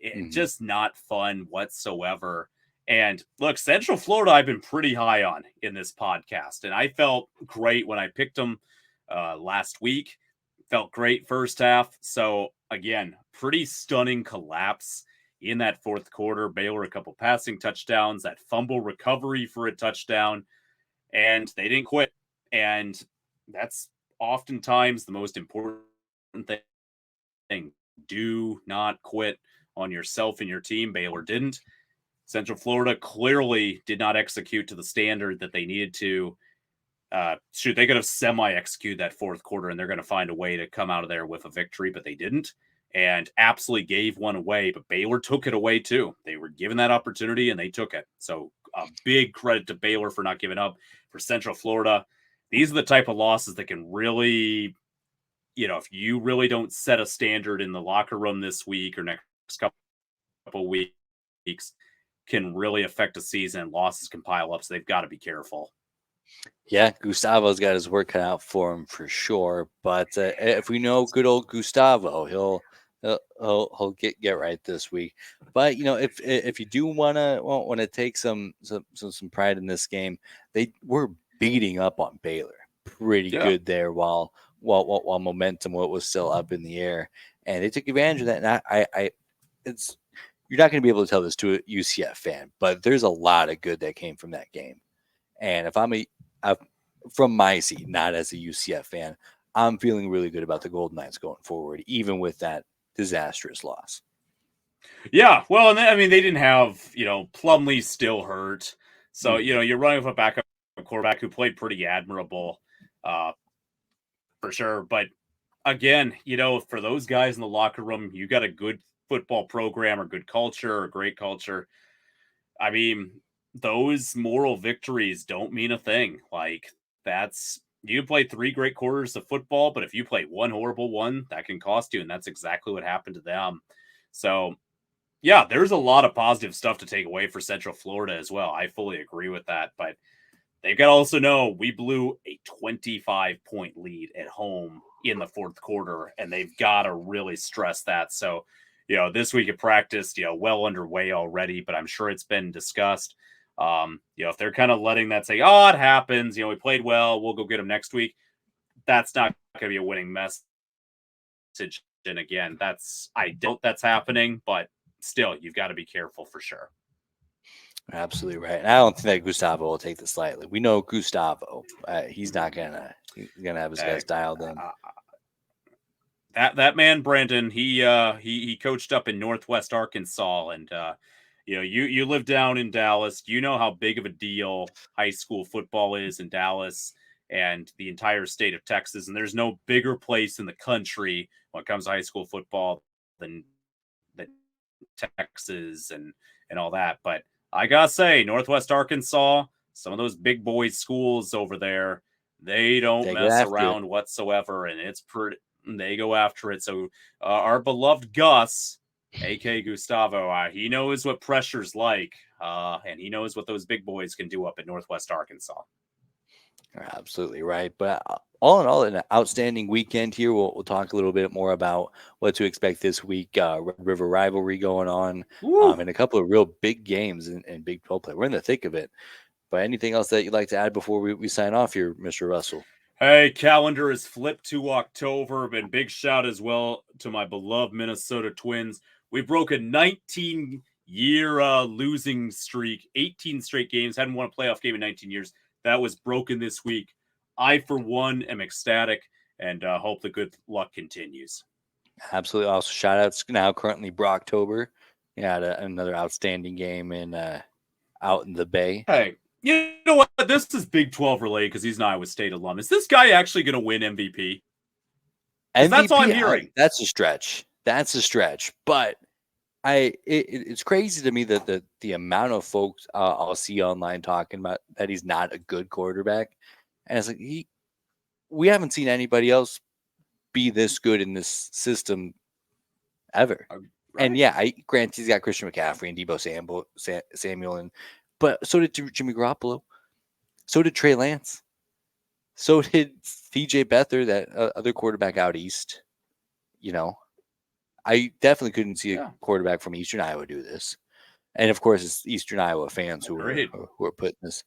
Mhm. Just not fun whatsoever. And look, Central Florida, I've been pretty high on in this podcast, and I felt great when I picked them last week. Felt great first half. So again, pretty stunning collapse in that fourth quarter. Baylor a couple passing touchdowns, that fumble recovery for a touchdown, and they didn't quit. And that's oftentimes the most important thing. Do not quit on yourself and your team. Baylor didn't. Central Florida clearly did not execute to the standard that they needed to. They could have semi-executed that fourth quarter, and they're going to find a way to come out of there with a victory, but they didn't, and absolutely gave one away. But Baylor took it away too. They were given that opportunity, and they took it. So a big credit to Baylor for not giving up. For Central Florida, these are the type of losses that can really, if you really don't set a standard in the locker room this week or next couple weeks, can really affect a season. Losses can pile up, so they've got to be careful. Yeah, Gustavo's got his work cut out for him for sure. But if we know good old Gustavo, he'll get right this week. But if you do wanna take some pride in this game, they were beating up on Baylor pretty Yeah. good there while momentum was still up in the air, and they took advantage of that. And I it's you're not going to be able to tell this to a UCF fan, but there's a lot of good that came from that game. And if I from my seat, not as a UCF fan, I'm feeling really good about the Golden Knights going forward, even with that disastrous loss. Yeah, well, and I mean, they didn't have, Plumlee still hurt. So, Mm. you're running with a backup quarterback who played pretty admirable, uh, for sure. But again, for those guys in the locker room, you got a good football program or good culture or great culture. I mean, those moral victories don't mean a thing. Like, you can play 3 great quarters of football, but if you play one horrible one, that can cost you. And that's exactly what happened to them. So, yeah, there's a lot of positive stuff to take away for Central Florida as well. I fully agree with that. But they've got to also know we blew a 25-point lead at home in the fourth quarter, and they've got to really stress that. So, this week of practice, well underway already, but I'm sure it's been discussed. If they're kind of letting that say, oh, it happens, we played well, we'll go get them next week. That's not going to be a winning message. And again, I doubt that's happening, but still, you've got to be careful for sure. Absolutely right. And I don't think that Gustavo will take this lightly. We know Gustavo. He's gonna have his guys dialed in. That man Brandon, he coached up in Northwest Arkansas, and you live down in Dallas. You know how big of a deal high school football is in Dallas and the entire state of Texas, and there's no bigger place in the country when it comes to high school football than Texas and all that. But I gotta say, Northwest Arkansas, some of those big boys schools over there, they don't They get mess after it. around whatsoever, and it's pretty. They go after it. So our beloved Gus, aka Gustavo, he knows what pressure's like, and he knows what those big boys can do up in Northwest Arkansas. You're absolutely right. But all in all, an outstanding weekend here. We'll talk a little bit more about what to expect this week. Red River rivalry going on, Woo! and a couple of real big games and Big 12 play. We're in the thick of it. But anything else that you'd like to add before we sign off here, Mr. Russell? Hey, calendar is flipped to October, and big shout as well to my beloved Minnesota Twins. We broke a 19-year losing streak, 18 straight games, hadn't won a playoff game in 19 years. That was broken this week. I, for one, am ecstatic and hope the good luck continues. Absolutely. Also, shout outs now currently Brocktober. Yeah, another outstanding game in out in the Bay. Hey, you know what? This is Big 12 related because he's an Iowa State alum. Is this guy actually going to win MVP? Because that's all I'm MVP, hearing. that's a stretch. That's a stretch. But it's crazy to me that the amount of folks I'll see online talking about that he's not a good quarterback, and it's like we haven't seen anybody else be this good in this system ever. And Right? yeah, I grant he's got Christian McCaffrey and Debo Samuel, and but so did Jimmy Garoppolo, so did Trey Lance, so did TJ Beathard, that other quarterback out east. You know, I definitely couldn't see a Yeah. quarterback from Eastern Iowa do this. And of course, it's Eastern Iowa fans Great. who are putting this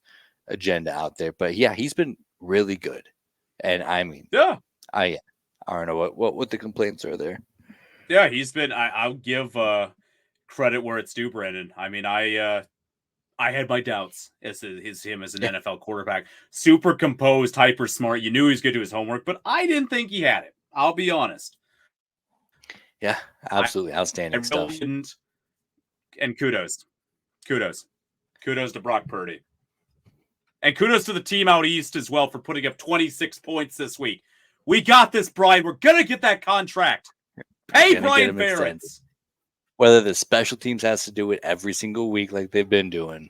agenda out there. But yeah, he's been really good. And I mean, Yeah. I don't know what the complaints are there. Yeah, he's been. I'll give credit where it's due, Brandon. I mean, I had my doubts as him as an Yeah, NFL quarterback. Super composed, hyper smart. You knew he was going to do his homework, but I didn't think he had it. I'll be honest. yeah, I, absolutely I outstanding really stuff. didn't. And kudos to Brock Purdy, and kudos to the team out east as well for putting up 26 points this week. We got this, Brian. We're gonna get that contract. Pay Gonna get Brian him extended. Ferentz. Whether the special teams has to do it every single week like they've been doing.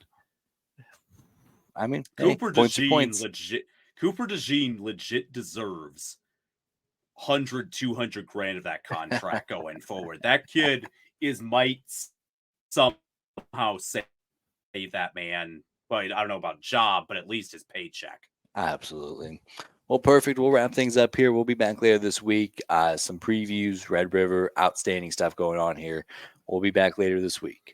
I mean, hey, Cooper points are DeJean points. legit. Cooper DeJean legit deserves 100, 200 grand of that contract going forward. That kid might somehow save that man. Well, I don't know about job, but at least his paycheck. Absolutely. Well, perfect. We'll wrap things up here. We'll be back later this week. Some previews, Red River, outstanding stuff going on here. We'll be back later this week.